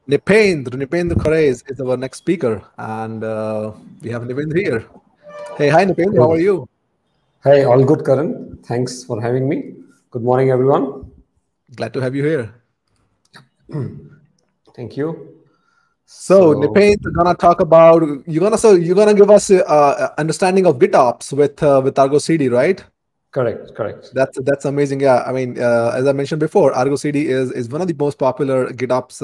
Nipendra Khare is our next speaker, and we have Nipendra here. Hey, hi Nipendra, how are Hey, you? hey, all good, Karan. Thanks for having me. Good morning, everyone. Glad to have you here. Thank you. So So, Nipendra, gonna talk about you're gonna give us understanding of GitOps with Argo CD, right? correct. That's amazing. Yeah, I mean, as I mentioned before, Argo CD is one of the most popular GitOps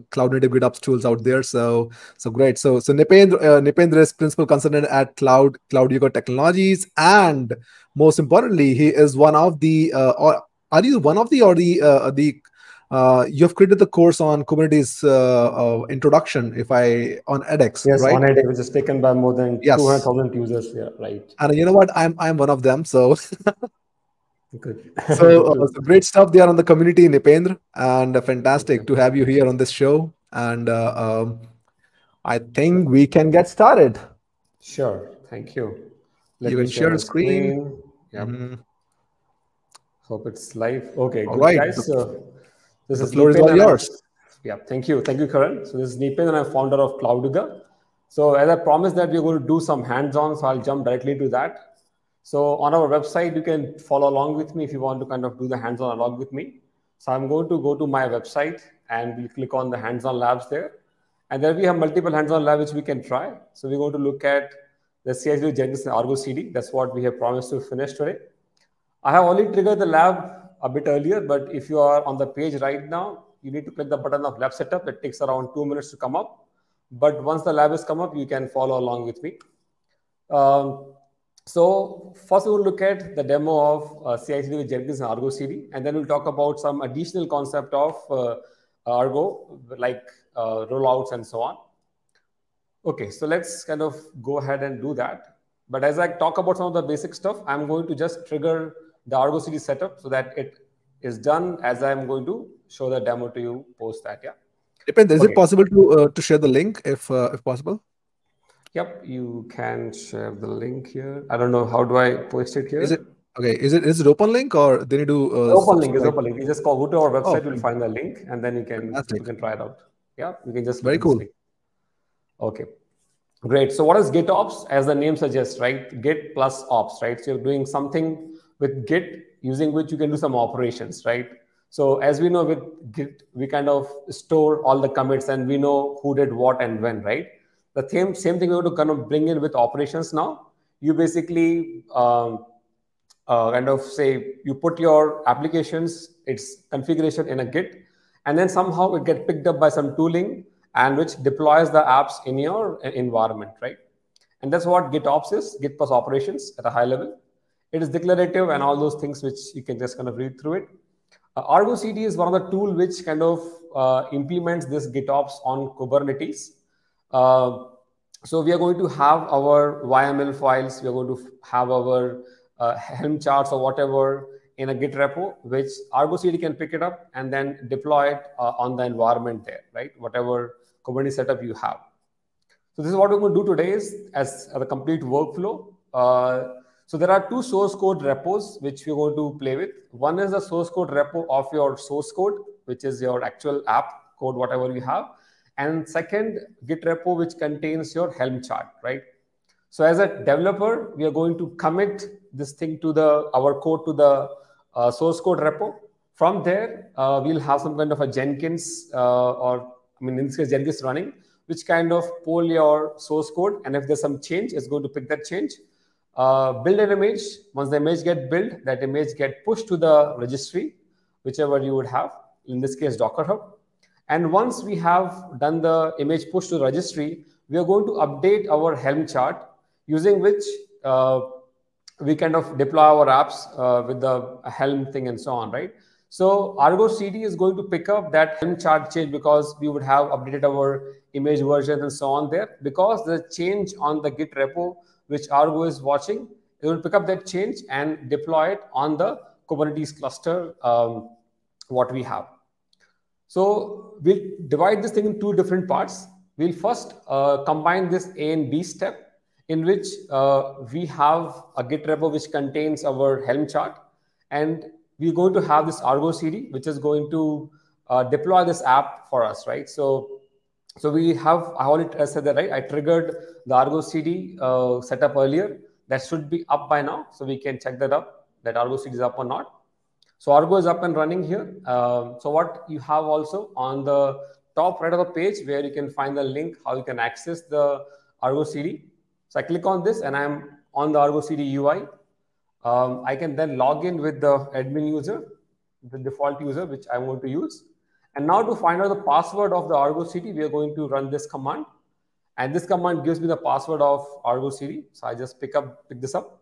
cloud native GitOps tools out there. So great. So Nipendra is principal consultant at Cloud Yoga Technologies, and most importantly, he is one of the. Or are you one of the or the you have created the course on Kubernetes introduction, if I on edX, yes, right? on it, which is taken by more than Yes. 200,000 users. Yeah, right. And you know what? I'm one of them. So Good. So, Good to. so great stuff there on the community, Nipendra, and Thank fantastic you. to have you here on this show. And I think we can get started. Sure. Thank you. You Let me can share share a my screen. screen. Yep. Mhm. Hope it's live. Okay, All good, right, guys. This the is floor is Nipen, all and I'm. yours. Yeah, thank you. Thank you, Karan. So, this is Nipen, and I'm founder of Cloudiga. So, as I promised that we're going to do some hands on, so I'll jump directly to that. So, on our website, you can follow along with me if you want to kind of do the hands on along with me. So, I'm going to go to my website and we'll click on the hands on labs there. And there we have multiple hands on labs which we can try. So, we're going to look at the CI/CD Jenkins and Argo CD. That's what we have promised to finish today. I have already triggered the lab a bit earlier, but if you are on the page right now, you need to click the button of lab setup. It takes around 2 minutes to come up. But once the lab has come up, you can follow along with me. Um, so first we'll look at the demo of CI/CD with Jenkins and Argo CD, and then we'll talk about some additional concept of Argo, like rollouts and so on. Okay, so let's kind of go ahead and do that. But as I talk about some of the basic stuff, I'm going to just trigger the Argo CD setup so that it is done as I'm going to show the demo to you post that. Yeah. Nipendra, is it Okay. possible to share the link if possible? Yep. You can share the link here. I don't know. How do I post it Is it here? okay? Is it open link or they need to Open link is subscribe? open link. You just go to our Oh, website, you'll find the link, and then you fantastic! can try it out. Yeah. You can just look Very at this cool. link. Okay. Great. So what is GitOps? As the name suggests, right? Git plus ops, right? So you're doing something with Git using which you can do some operations, right? So as we know with Git, we kind of store all the commits and we know who did what and when, right? The same thing we're going to kind of bring in with operations now. You basically kind of say you put your applications, its configuration in a Git, and then somehow it get picked up by some tooling and which deploys the apps in your environment, right? And that's what GitOps is, Git plus operations at a high level. It is declarative and all those things which you can just kind of read through it. Argo CD is one of the tool which kind of implements this GitOps on Kubernetes. Uh, so we are going to have our YML files. We are going to have our Helm charts or whatever in a Git repo, which Argo CD can pick it up and then deploy it on the environment there, right? Whatever Kubernetes setup you have. So this is what we're going to do today is as a complete workflow. So there are two source code repos which we're going to play with. One is the source code repo of your source code, which is your actual app code, whatever you have. And second, Git repo, which contains your Helm chart, right? So as a developer, we are going to commit this thing to our code to the source code repo. From there, we'll have some kind of a Jenkins or I mean in this case Jenkins running, which kind of pull your source code, and if there's some change, it's going to pick that change. Build an image. Once the image get built, that image get pushed to the registry, whichever you would have. In this case, Docker Hub. And once we have done the image push to the registry, we are going to update our Helm chart using which we kind of deploy our apps with the Helm thing and so on, right? So Argo CD is going to pick up that Helm chart change because we would have updated our image versions and so on there. Because the change on the Git repo, which Argo is watching, it will pick up that change and deploy it on the Kubernetes cluster, what we have. So we'll divide this thing in two different parts. We'll first combine this A and B step in which we have a Git repo which contains our Helm chart, and we're going to have this Argo CD which is going to deploy this app for us, right? So we have, I already said that, right? I triggered the Argo CD setup earlier. That should be up by now. So we can check that up, that Argo CD is up or not. So Argo is up and running here. So what you have also on the top right of the page where you can find the link, how you can access the Argo CD. So I click on this and I'm on the Argo CD UI. I can then log in with the admin user, the default user, which I'm going to use. And now to find out the password of the Argo CD, we are going to run this command. And this command gives me the password of Argo CD. So I just pick this up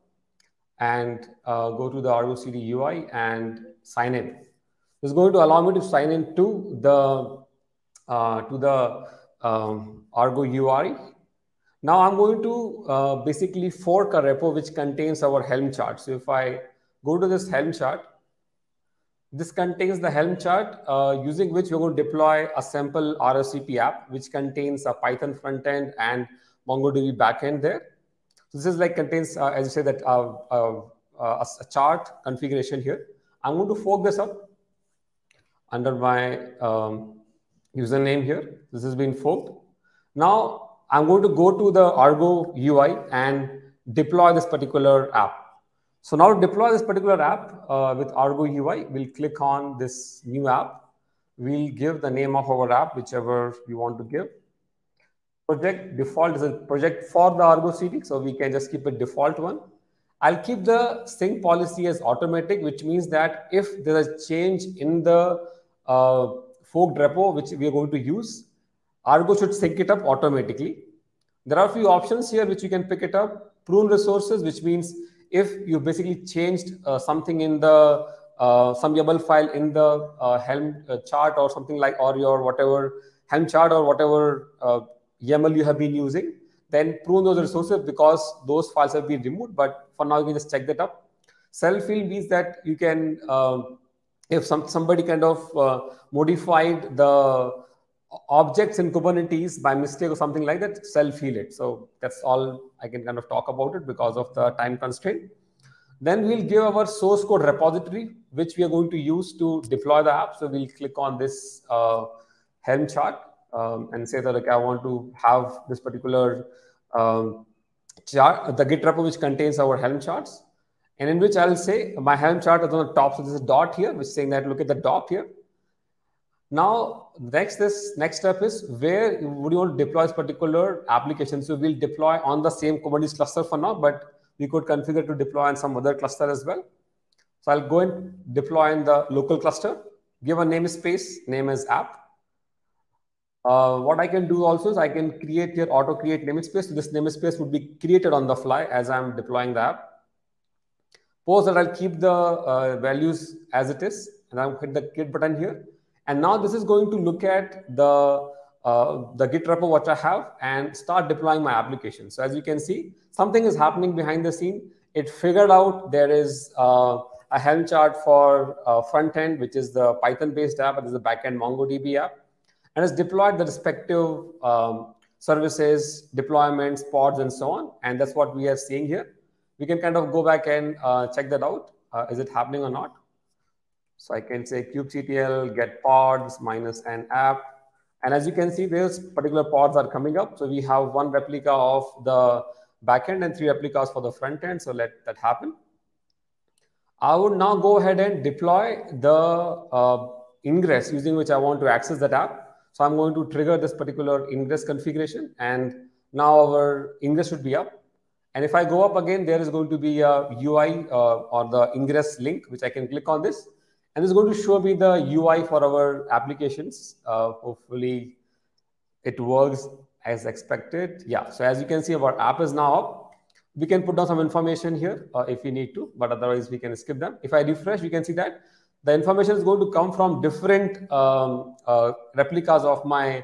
and go to the Argo CD UI and sign in. This is going to allow me to sign in to the Argo UI. Now I'm going to basically fork a repo which contains our Helm chart. So if I go to this Helm chart, this contains the Helm chart using which we're going to deploy a simple RSVP app, which contains a Python frontend and MongoDB backend there. So this is like contains, as you say, that a chart configuration here. I'm going to fork this up under my username here. This has been forked. Now I'm going to go to the Argo UI and deploy this particular app. So now to deploy this particular app with Argo UI, we'll click on this new app. We'll give the name of our app, whichever we want to give. Project default is a project for the Argo CD, so we can just keep a default one. I'll keep the sync policy as automatic, which means that if there's a change in the forked repo, which we are going to use, Argo should sync it up automatically. There are a few options here which you can pick it up. Prune resources, which means if you basically changed something in the some YAML file in the Helm chart or something like, or your whatever Helm chart or whatever YAML you have been using, then prune those resources because those files have been removed. But for now, you can just check that up. Self heal means that you can, if somebody kind of modified the objects in Kubernetes by mistake or something like that, self-heal it. So that's all I can kind of talk about it because of the time constraint. Then we'll give our source code repository, which we are going to use to deploy the app. So we'll click on this Helm chart and say that, okay, I want to have this particular chart, the Git repo which contains our Helm charts, and in which I'll say my Helm chart is on the top. So this is dot here, which is saying that look at the dot here. Now, next step is where would you want to deploy this particular application. So we'll deploy on the same Kubernetes cluster for now, but we could configure to deploy on some other cluster as well. So I'll go and deploy in the local cluster, give a namespace, name as app. What I can do also is I can create here auto create namespace. So this namespace would be created on the fly as I'm deploying the app. Suppose that I'll keep the values as it is, and I'll hit the create button here. And now this is going to look at the Git repo which I have and start deploying my application. So as you can see, something is happening behind the scene. It figured out there is a Helm chart for front end, which is the Python-based app, and there's a backend MongoDB app, and it's deployed the respective services, deployments, pods, and so on. And that's what we are seeing here. We can kind of go back and check that out. Is it happening or not? So I can say kubectl get pods minus an app. And as you can see, there's particular pods are coming up. So we have one replica of the backend and 3 replicas for the front end. So let that happen. I would now go ahead and deploy the ingress using which I want to access that app. So I'm going to trigger this particular ingress configuration. And now our ingress should be up. And if I go up again, there is going to be a UI or the ingress link, which I can click on this. And it's going to show me the UI for our applications. Hopefully it works as expected. Yeah, so as you can see, our app is now up. We can put down some information here if we need to, but otherwise we can skip them. If I refresh, we can see that the information is going to come from different replicas of my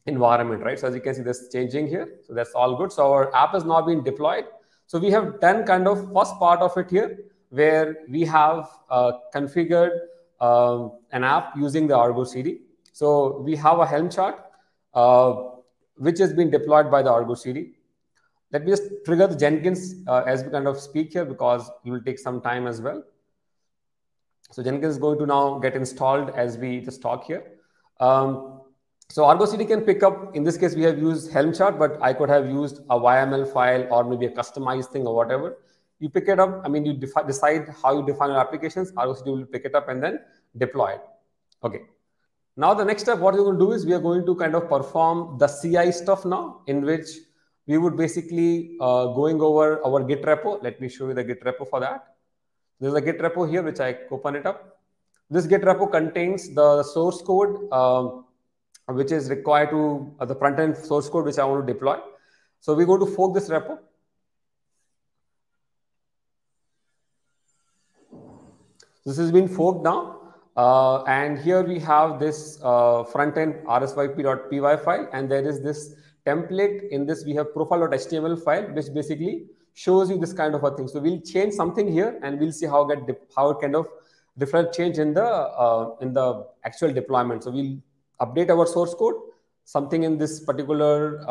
environment, right? So as you can see, this changing here. So that's all good. So our app has now been deployed. So we have done kind of first part of it here, where we have configured an app using the Argo CD. So we have a Helm chart, which has been deployed by the Argo CD. Let me just trigger the Jenkins as we kind of speak here, because it will take some time as well. So Jenkins is going to now get installed as we just talk here. So Argo CD can pick up, in this case, we have used Helm chart, but I could have used a YML file or maybe a customized thing or whatever. You pick it up. I mean, you decide how you define your applications. Argo CD will pick it up and then deploy it. Okay. Now the next step, what we're going to do is we are going to kind of perform the CI stuff now, in which we would basically going over our Git repo. Let me show you the Git repo for that. There's a Git repo here, which I open it up. This Git repo contains the source code, which is required to the front end source code, which I want to deploy. So we go to fork this repo. This has been forked now. And here we have this front end rsyp.py file, and there is this template. In this, we have profile.html file, which basically shows you this kind of a thing. So we'll change something here, and we'll see how it kind of different change in the actual deployment. So we'll update our source code, something in this particular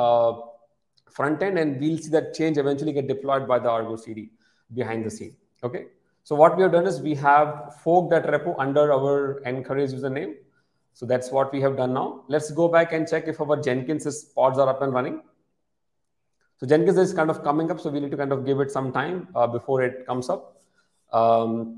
front end, and we'll see that change eventually get deployed by the Argo CD behind the scene. Okay. So what we have done is we have forked that repo under our encourage username. So that's what we have done now. Let's go back and check if our Jenkins pods are up and running. So Jenkins is kind of coming up, so we need to kind of give it some time before it comes up. So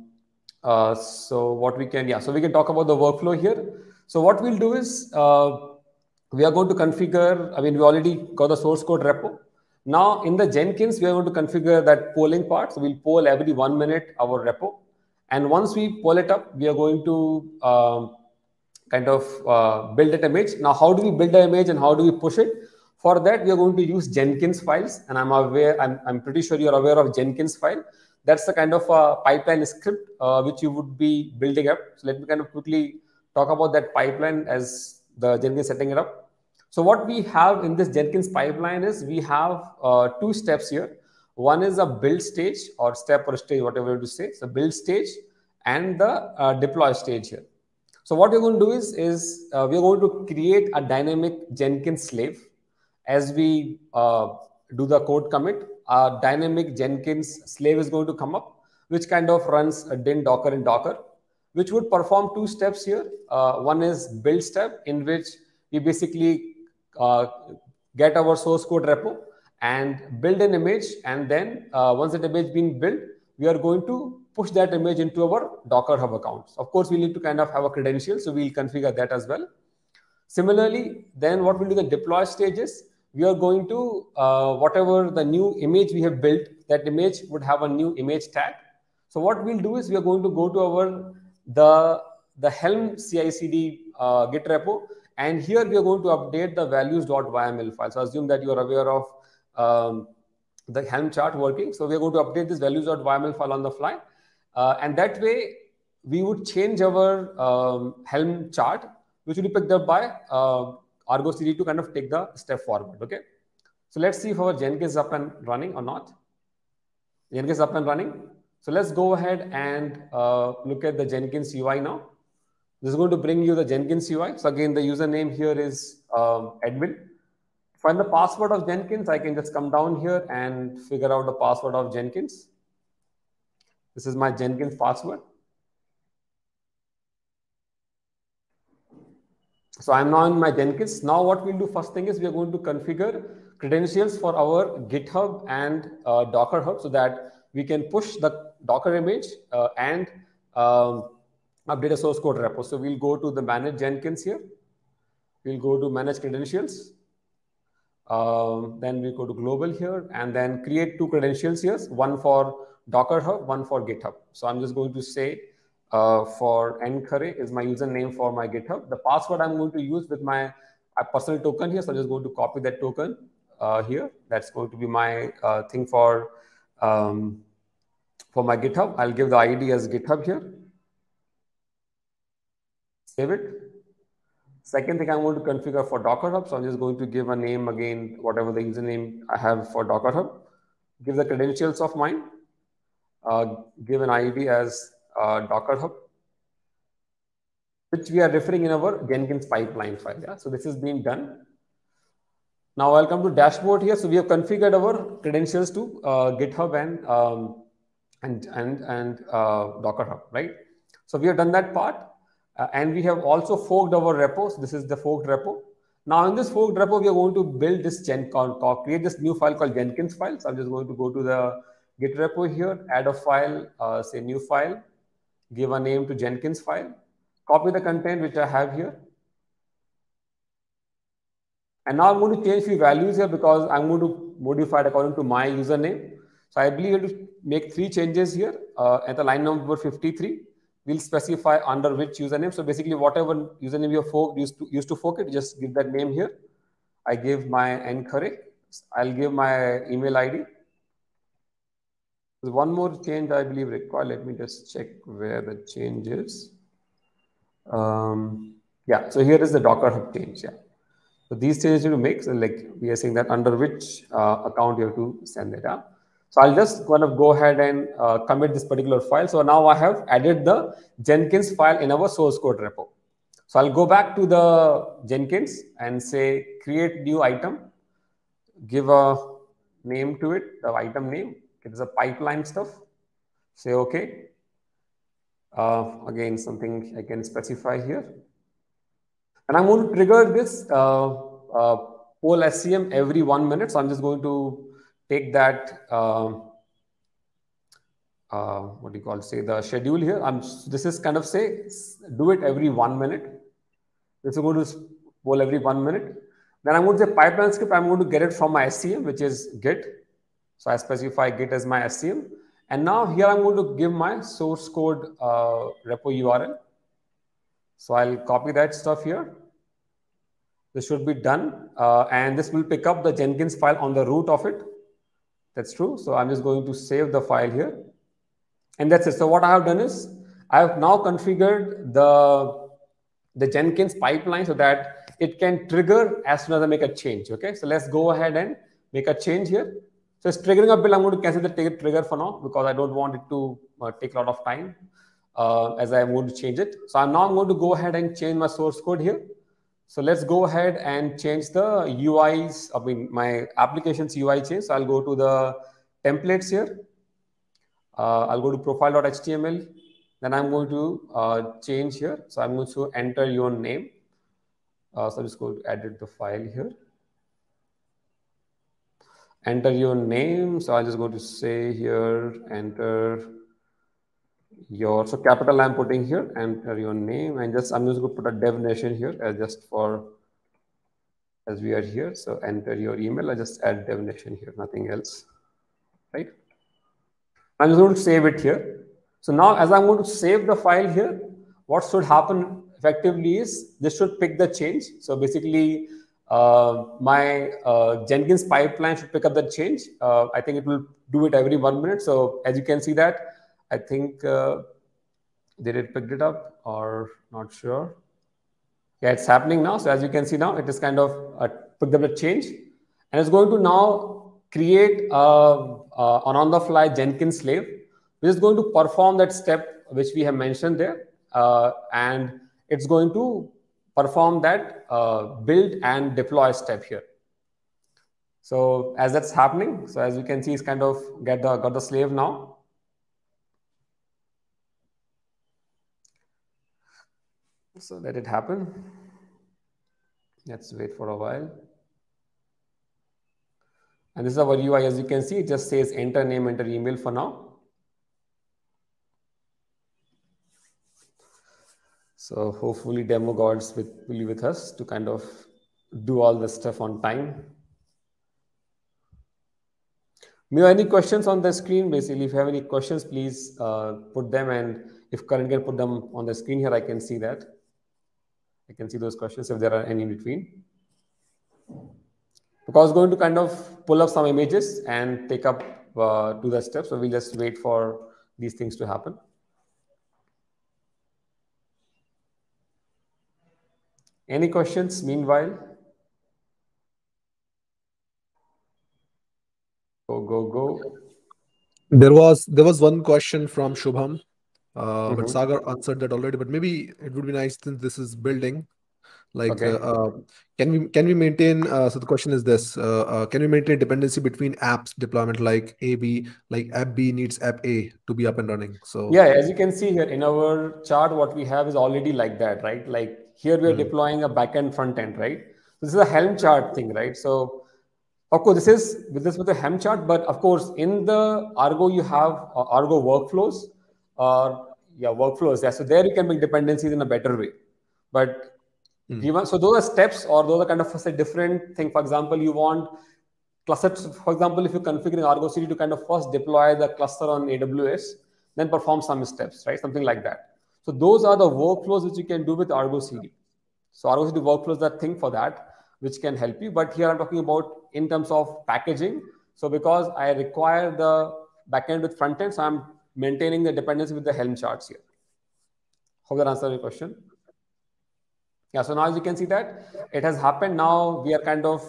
what we can, so we can talk about the workflow here. So what we'll do is we are going to configure, I mean, we already got the source code repo. Now in the Jenkins, we are going to configure that polling part. So we'll poll every 1 minute our repo. And once we pull it up, we are going to kind of build that image. Now, how do we build the image and how do we push it? For that, we are going to use Jenkins files. And I'm pretty sure you're aware of Jenkins file. That's the kind of pipeline script which you would be building up. So let me kind of quickly talk about that pipeline as the Jenkins setting it up. So what we have in this Jenkins pipeline is we have 2 steps here. One is a build stage or step or stage, whatever you want to say. So build stage and the deploy stage here. So what we're going to do is we're going to create a dynamic Jenkins slave. As we do the code commit, a dynamic Jenkins slave is going to come up, which kind of runs a din docker in Docker, which would perform 2 steps here. One is build step, in which we basically get our source code repo and build an image. And then once that image being built, we are going to push that image into our Docker Hub accounts. Of course, we need to kind of have a credential, so we'll configure that as well. Similarly, then what we'll do the deploy stages, we are going to, whatever the new image we have built, that image would have a new image tag. So what we'll do is we are going to go to our, the Helm CI/CD Git repo, and here we are going to update the values.yml file. So assume that you are aware of the Helm chart working. So we are going to update this values.yml file on the fly. And that way we would change our Helm chart, which will be picked up by Argo CD to kind of take the step forward. Okay. So let's see if our Jenkins is up and running or not. Jenkins is up and running. So let's go ahead and look at the Jenkins UI now. This is going to bring you the Jenkins UI. So again, the username here is admin. Find the password of Jenkins. I can just come down here and figure out the password of Jenkins. This is my Jenkins password. So I'm now in my Jenkins. Now what we'll do first thing is we are going to configure credentials for our GitHub and Docker Hub so that we can push the Docker image and update a source code repo. So we'll go to the manage Jenkins here. We'll go to manage credentials. Then we go to global here and then create 2 credentials here, one for Docker Hub, one for GitHub. So I'm just going to say for Nkare is my username for my GitHub. The password I'm going to use with my personal token here. So I'm just going to copy that token here. That's going to be my thing for my GitHub. I'll give the ID as GitHub here. Save it. Second thing I'm going to configure for Docker Hub. So I'm just going to give a name again, whatever the username I have for Docker Hub. Give the credentials of mine. Give an ID as Docker Hub, which we are referring in our Jenkins pipeline file. Yeah? So this is being done. Now I'll come to dashboard here. So we have configured our credentials to GitHub and Docker Hub, right? So we have done that part, and we have also forked our repos. This is the forked repo. Now in this forked repo, we are going to build this create this new file called Jenkins file. So I'm just going to go to the Git repo here, add a file, say new file, give a name to Jenkins file, copy the content which I have here. And now I'm going to change few values here because I'm going to modify it according to my username. So I believe I have to make 3 changes here. At the line number 53, we'll specify under which username. So basically, whatever username you fork used to fork it, just give that name here. I give my Nkare. I'll give my email ID. There's one more change I believe required. Let me just check where the change is. Yeah, so here is the Docker Hub change. Yeah. So these changes you to make, so like we are saying that under which account you have to send it out. So I'll just kind of go ahead and commit this particular file. So now I have added the Jenkins file in our source code repo. So I'll go back to the Jenkins and say create new item, give a name to it, the item name. It is a pipeline stuff. Say okay. Again, something I can specify here. And I'm going to trigger this poll SCM every 1 minute. So I'm just going to take that, what do you call, say the schedule here. This is kind of say, do it every 1 minute. This is going to poll every 1 minute. Then I'm going to say pipeline script. I'm going to get it from my SCM, which is Git. So I specify Git as my SCM. And now here I'm going to give my source code repo URL. So I'll copy that stuff here. This should be done. And this will pick up the Jenkins file on the root of it. That's true. So I'm just going to save the file here. And that's it. So what I have done is I have now configured the Jenkins pipeline so that it can trigger as soon as I make a change. Okay. So let's go ahead and make a change here. So it's triggering a build. I'm going to cancel the trigger for now because I don't want it to take a lot of time as I'm going to change it. So I'm going to go ahead and change my source code here. So let's go ahead and change the UIs, my application's UI change. So I'll go to the templates here. I'll go to profile.html. Then I'm going to change here. So I'm going to enter your name. So I'm just going to edit the file here. Enter your name. So I'm just going to say here, enter your, so capital I'm putting here, enter your name, and I'm just going to put a dev nation here as we are here. So enter your email. I just add dev nation here, nothing else, right? I'm just going to save it here. So now as I'm going to save the file here, what should happen effectively is this should pick the change. So basically my Jenkins pipeline should pick up the change. I think it will do it every 1 minute. So as you can see that, I think did it pick it up or not sure? Yeah, it's happening now. So as you can see now, it is kind of picked up the change, and it's going to now create an on-the-fly Jenkins slave, which is going to perform that step which we have mentioned there, and it's going to perform that build and deploy step here. So as that's happening, so as you can see, it's kind of got the slave now. So let it happen. Let's wait for a while. And this is our UI. As you can see, it just says enter name, enter email for now. So hopefully demo gods will be with us to kind of do all this stuff on time. Mio, any questions on the screen? Basically, if you have any questions, please put them. And if Karan can put them on the screen here, I can see that. I can see those questions if there are any in between. Because I'm going to kind of pull up some images and take up to the steps. So we'll just wait for these things to happen. Any questions meanwhile? Go. There was one question from Shubham, but Sagar answered that already. But maybe it would be nice since this is building. Like, Okay. can we maintain? So the question is this: can we maintain dependency between apps deployment, like AB, like app B needs app A to be up and running? So, Yeah, as you can see here in our chart, what we have is already like that, right? Like here we are mm, deploying a backend front end, right? This is a Helm chart thing, right? So of course, this is with the Helm chart, but of course, in the Argo you have Argo workflows, yeah, workflows. Yeah, so there you can make dependencies in a better way. But mm, given, so those are steps, or those are kind of a different thing. For example, you want clusters. For example, if you're configuring Argo CD to kind of first deploy the cluster on AWS, then perform some steps, right? Something like that. So those are the workflows which you can do with Argo CD. So Argo CD workflows are thing for that, which can help you. But here I'm talking about in terms of packaging. So because I require the backend with front end, so I'm maintaining the dependency with the Helm charts here. Hope that answers your question. Yeah, so now as you can see that it has happened. Now we are kind of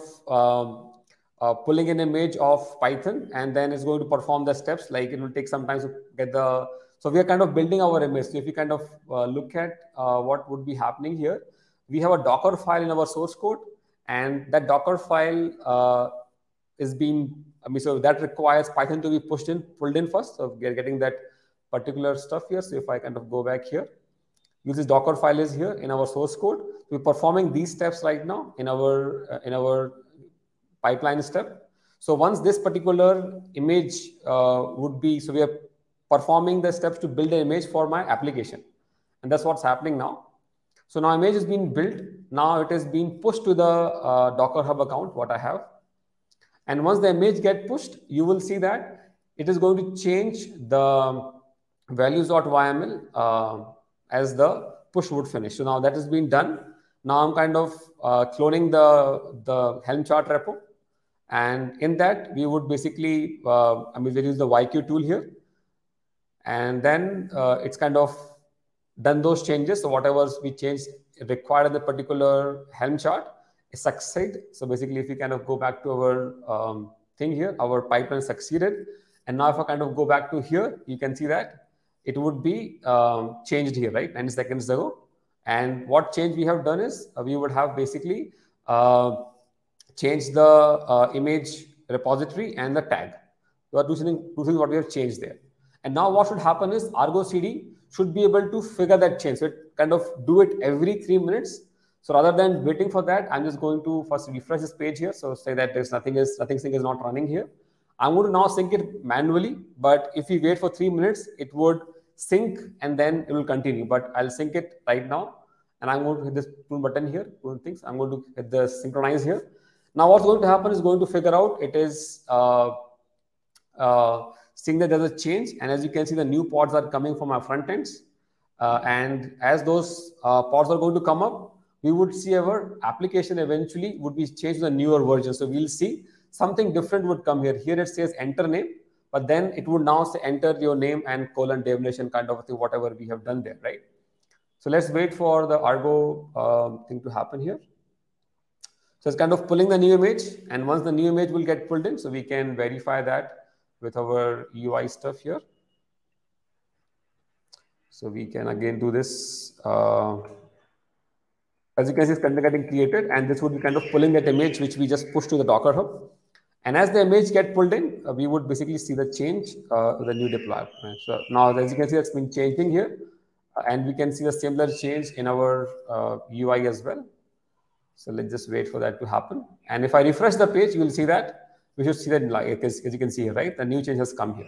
pulling an image of Python, and then it's going to perform the steps. Like it will take some time to get the. So we are kind of building our image. So if you kind of look at what would be happening here, we have a Docker file in our source code, and that Docker file is being. I mean, so that requires Python to be pulled in first. So we are getting that particular stuff here. So if I kind of go back here, use this Docker file is here in our source code. We're performing these steps right now in our pipeline step. So once this particular image would be, so we are performing the steps to build an image for my application, and that's what's happening now. So now image is being built. Now it is being pushed to the Docker Hub account, what I have. And once the image get pushed, you will see that it is going to change the values.yml as the push would finish. So now that has been done. Now I'm kind of cloning the Helm chart repo. And in that, we would basically, we'll use the YQ tool here. And then it's kind of done those changes. So whatever we changed required in the particular Helm chart is succeed. So basically, if we kind of go back to our thing here, our pipeline succeeded. And now if I kind of go back to here, you can see that it would be changed here, right? 90 seconds ago. And what change we have done is we would have basically changed the image repository and the tag. So two things what we have changed there. And now what should happen is Argo CD should be able to figure that change. So it kind of do it every 3 minutes. So rather than waiting for that, I'm just going to first refresh this page here. So say that there's nothing sync is not running here. I'm going to now sync it manually. But if we wait for 3 minutes, it would sync and then it will continue. But I'll sync it right now. And I'm going to hit this button here. Two things. I'm going to hit the synchronize here. Now what's going to happen is going to figure out it is seeing that there's a change. And as you can see, the new pods are coming from our front ends. And as those pods are going to come up, we would see our application eventually would be changed to a newer version. So we'll see something different would come here. Here it says enter name, but then it would now say enter your name and colon definition kind of thing, whatever we have done there, right? So let's wait for the Argo thing to happen here. So it's kind of pulling the new image, and once the new image will get pulled in, so we can verify that with our UI stuff here. So we can again do this. As you can see, it's kind of getting created, and this would be kind of pulling that image which we just pushed to the Docker Hub. And as the image get pulled in, we would basically see the change, the new deploy. So now, as you can see, it's been changing here, and we can see the similar change in our UI as well. So let's just wait for that to happen. And if I refresh the page, you will see that we should see that like as you can see here, right? The new change has come here.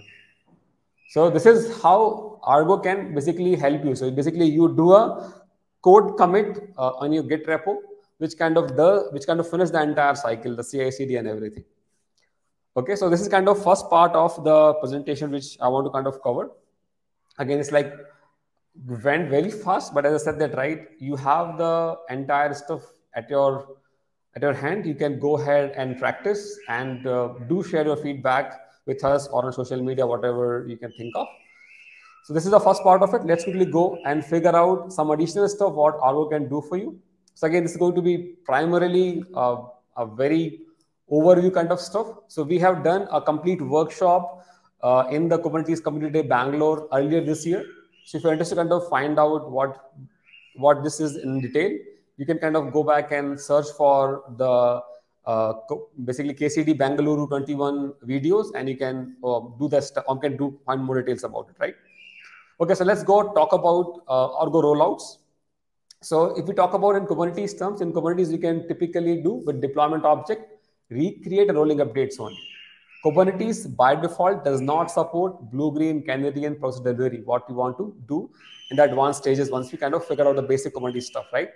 So this is how Argo can basically help you. So basically, you do a code commit on your Git repo, which kind of finish the entire cycle, the CI/CD and everything. Okay, so this is kind of first part of the presentation which I want to kind of cover. Again, it's like went very fast, but as I said that, right, you have the entire stuff at your hand. You can go ahead and practice and do share your feedback with us or on social media, whatever you can think of. So this is the first part of it. Let's quickly go and figure out some additional stuff what Argo can do for you. So again, this is going to be primarily a very overview kind of stuff. So we have done a complete workshop in the Kubernetes Community Day Bangalore earlier this year. So if you're interested to kind of find out what this is in detail, you can kind of go back and search for the basically KCD Bangalore 21 videos, and you can do the stuff, or can do find more details about it, right? Okay, so let's go talk about Argo rollouts. So if we talk about in Kubernetes terms, in Kubernetes you can typically do with deployment object, recreate rolling updates only. Kubernetes by default does not support blue, green, canary, and process delivery, what we want to do in the advanced stages once we kind of figure out the basic Kubernetes stuff, right?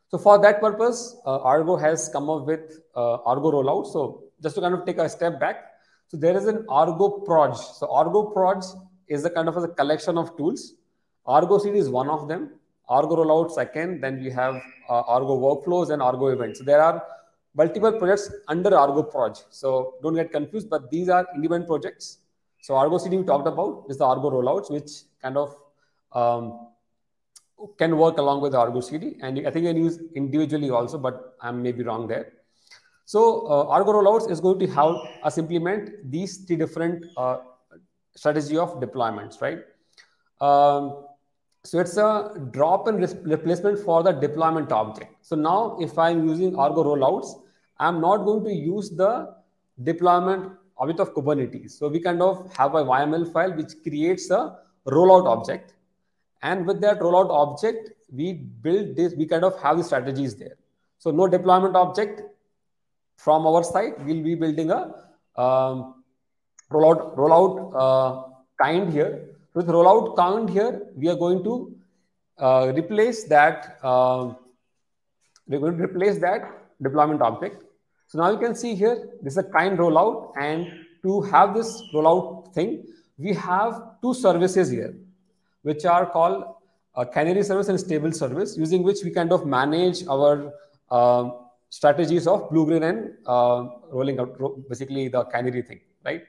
So for that purpose, Argo has come up with Argo rollout. So just to kind of take a step back, so there is an Argo Proj. So Argo Proj is a kind of a collection of tools. Argo CD is one of them. Argo rollout second. Then we have Argo workflows and Argo events. So there are multiple projects under Argo Proj. So don't get confused, but these are independent projects. So Argo CD we talked about is the Argo rollouts, which kind of can work along with Argo CD, and I think you can use individually also, but I may be wrong there. So Argo rollouts is going to help us implement these three different strategy of deployments, right? So it's a drop and replacement for the deployment object. So now if I'm using Argo rollouts, I'm not going to use the deployment object of Kubernetes. So we kind of have a YML file which creates a rollout object. And with that rollout object, we build this, we kind of have the strategies there. So no deployment object from our side, we'll be building a rollout kind here. With rollout count here, we are going to replace that. We're going to replace that deployment object. So now you can see here, this is a kind rollout, and to have this rollout thing, we have two services here, which are called a canary service and stable service, using which we kind of manage our strategies of blue, green, and rolling out, basically the canary thing, right?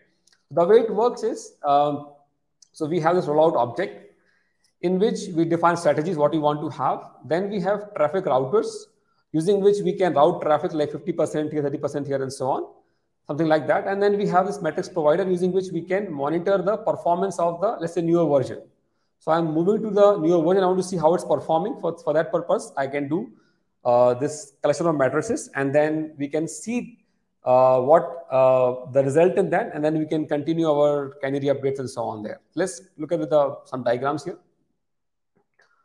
The way it works is, so we have this rollout object in which we define strategies, what we want to have. Then we have traffic routers, using which we can route traffic like 50% here, 30% here, and so on, something like that. And then we have this metrics provider, using which we can monitor the performance of the, let's say, newer version. So I'm moving to the newer version. I want to see how it's performing. For that purpose, I can do this collection of matrices, and then we can see what the result in that, and then we can continue our canary updates and so on there. Let's look at some diagrams here.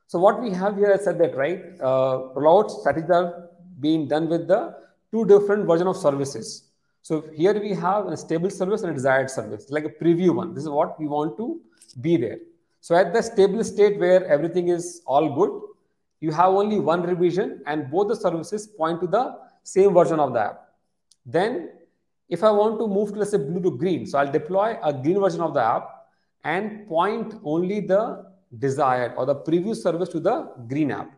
So what we have here, I said that, right? Rollout strategies are being done with the two different versions of services. So here we have a stable service and a desired service, like a preview one. This is what we want to be there. So at the stable state where everything is all good, you have only one revision and both the services point to the same version of the app. Then if I want to move to, let's say, blue to green, so I'll deploy a green version of the app and point only the desired or the preview service to the green app.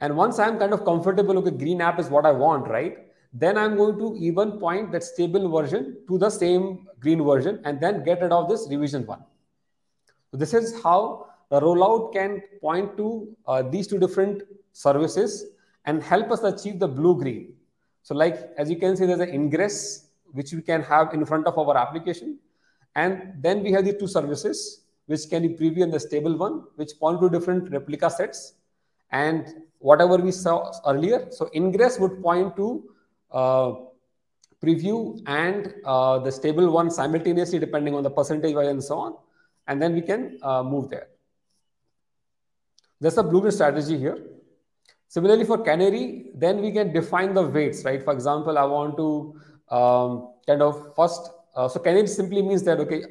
And once I'm kind of comfortable, okay, green app is what I want, right? Then I'm going to even point that stable version to the same green version and then get rid of this revision one. So this is how the rollout can point to these two different services and help us achieve the blue-green. So like, as you can see, there's an ingress, which we can have in front of our application. And then we have the two services, which can be preview and the stable one, which point to different replica sets. And whatever we saw earlier, so ingress would point to preview and the stable one simultaneously, depending on the percentage value and so on. And then we can move there. That's a blue-green strategy here. Similarly for canary, then we can define the weights, right? For example, I want to kind of first, so canary simply means that, okay,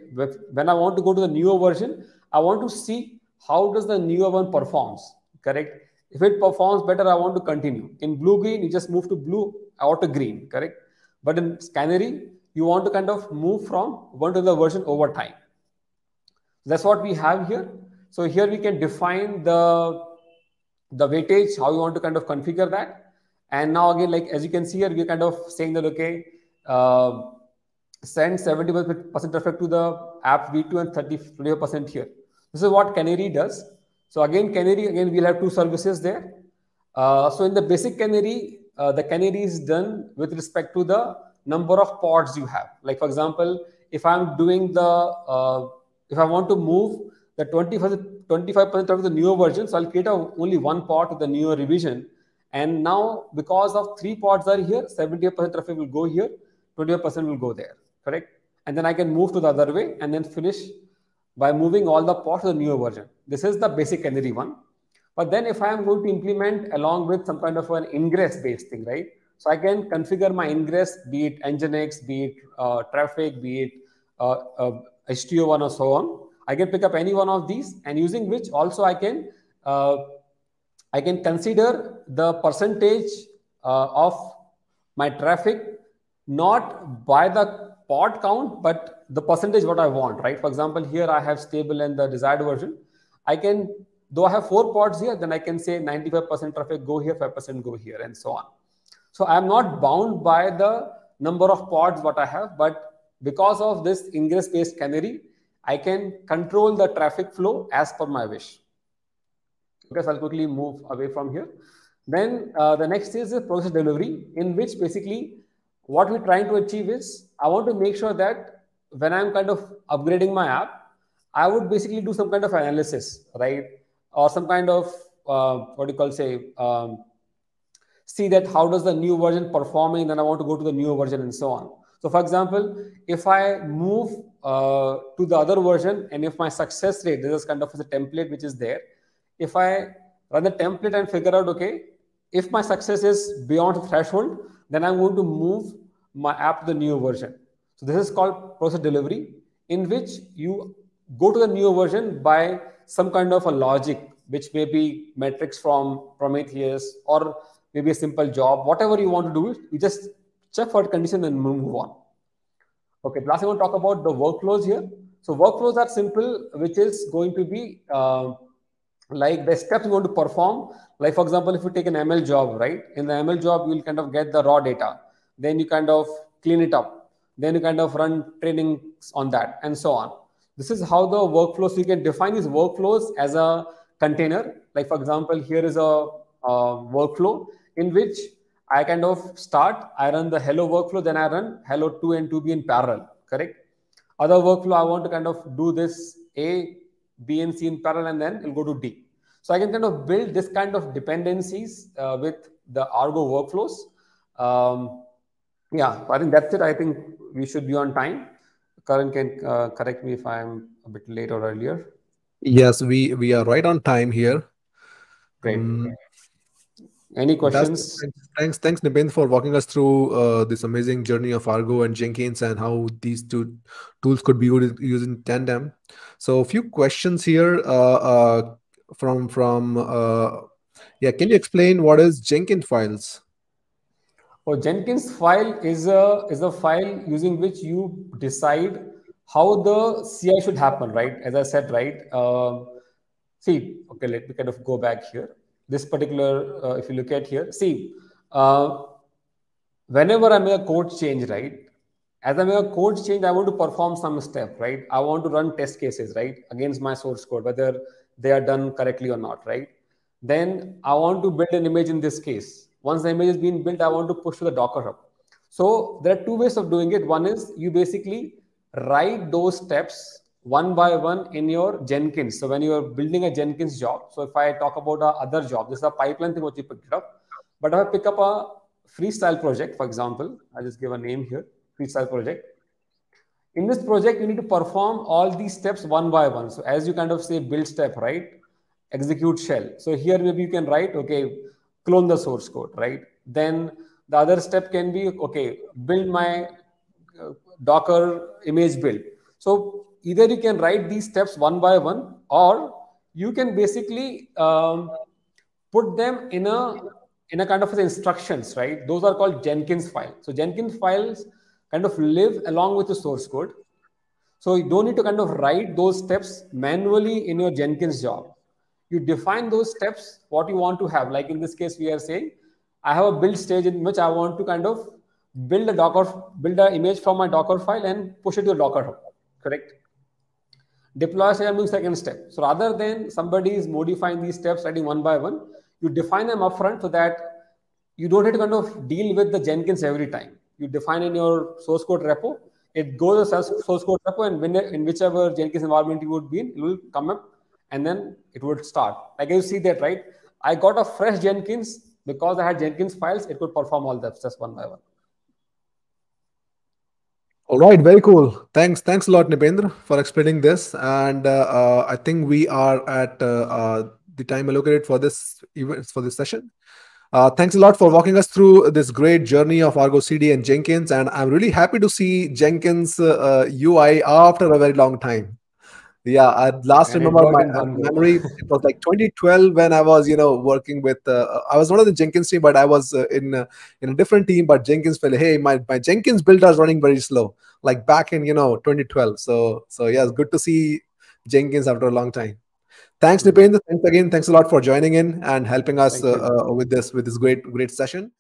when I want to go to the newer version, I want to see how does the newer one performs, correct? If it performs better, I want to continue. In blue-green, you just move to blue or to green, correct? But in canary, you want to kind of move from one to the version over time. That's what we have here. So here we can define the weightage, how you want to kind of configure that. And now again, like as you can see here, we're kind of saying that, okay, send 70% traffic to the app v2 and 30% here. This is what canary does. So again, canary, again, we'll have two services there. So in the basic canary, the canary is done with respect to the number of pods you have. Like for example, if I'm doing the, if I want to move the 20% 25% of the newer version. So I'll create only one pod with the newer revision. And now, because of 3 pods are here, 78% traffic will go here, 25% will go there, correct? And then I can move to the other way and then finish by moving all the pods to the newer version. This is the basic canary one. But then if I am going to implement along with some kind of an ingress-based thing, right? So I can configure my ingress, be it Nginx, be it traffic, be it HTO1 or so on. I can pick up any one of these, and using which also I can consider the percentage of my traffic, not by the pod count, but the percentage what I want, right? For example, here I have stable and the desired version. I can, though I have 4 pods here, then I can say 95% traffic go here, 5% go here, and so on. So I'm not bound by the number of pods what I have, but because of this ingress-based canary, I can control the traffic flow as per my wish. Okay, so I'll quickly move away from here. Then the next is the process delivery, in which basically what we're trying to achieve is, I want to make sure that when I'm kind of upgrading my app, I would basically do some kind of analysis, right? Or some kind of, see that how does the new version performing, then I want to go to the newer version and so on. So for example, if I move to the other version, and if my success rate, this is kind of a template which is there. If I run the template and figure out, okay, if my success is beyond the threshold, then I'm going to move my app to the newer version. So this is called process delivery, in which you go to the newer version by some kind of a logic, which may be metrics from Prometheus, or maybe a simple job, whatever you want to do, you just check for condition and move on. Okay, last I want to talk about the workflows here. So workflows are simple, which is going to be like the steps you want to perform. Like for example, if you take an ML job, right? In the ML job, you will kind of get the raw data. Then you kind of clean it up. Then you kind of run trainings on that and so on. This is how the workflows, you can define these workflows as a container. Like for example, here is a workflow in which I kind of start, I run the hello workflow, then I run hello 2 and 2b in parallel, correct? Other workflow, I want to kind of do this A, B, and C in parallel, and then it'll go to D. So I can kind of build this kind of dependencies with the Argo workflows. Yeah, I think that's it. I think we should be on time. Karan can correct me if I'm a bit late or earlier. Yes, we are right on time here. Great. Any questions? Thanks, Nipin, for walking us through this amazing journey of Argo and Jenkins and how these two tools could be used in tandem. So, a few questions here yeah. Can you explain what is Jenkins files? Oh, Jenkins file is a file using which you decide how the CI should happen, right? As I said, right? See, okay, let me kind of go back here. This particular, if you look at here, see, whenever I make a code change, right? As I make a code change, I want to perform some step, right? I want to run test cases, right? Against my source code, whether they are done correctly or not, right? Then I want to build an image in this case. Once the image has been built, I want to push to the Docker Hub. So there are 2 ways of doing it. One is you basically write those steps one by one in your Jenkins. So when you are building a Jenkins job, so if I talk about other job, this is a pipeline thing what you picked up. But if I pick up a freestyle project, for example, I'll just give a name here, freestyle project. In this project, you need to perform all these steps one by one. So as you kind of say build step, right? Execute shell. So here maybe you can write, okay, clone the source code, right? Then the other step can be, okay, build my Docker image build. So either you can write these steps one by one, or you can basically put them in a kind of instructions, right? Those are called Jenkins files. So Jenkins files kind of live along with the source code. So you don't need to kind of write those steps manually in your Jenkins job. You define those steps, what you want to have. Like in this case, we are saying, I have a build stage in which I want to kind of build an image from my Docker file and push it to a Docker Hub, correct? Deploy say I'm doing second step. So rather than somebody is modifying these steps, writing one by one, you define them upfront so that you don't have to kind of deal with the Jenkins every time. You define in your source code repo, it goes as source code repo, and when in whichever Jenkins environment you would be in, it will come up and then it would start. Like you see that, right? I got a fresh Jenkins because I had Jenkins files. It could perform all the steps one by one. All right, very cool. Thanks a lot, Nipendra, for explaining this. And I think we are at the time allocated for this event, for this session. Thanks a lot for walking us through this great journey of Argo CD and Jenkins. And I'm really happy to see Jenkins UI after a very long time. Yeah, I last And it remember worked my in one go. memory. It was like 2012 when I was, working with. I was not in the Jenkins team, but I was in a different team. But Jenkins felt, hey, my Jenkins build is running very slow, like back in 2012. So yeah, it's good to see Jenkins after a long time. Thanks, Mhm. Nipendra. Thanks again. Thanks a lot for joining in and helping us Thank you. with this great session.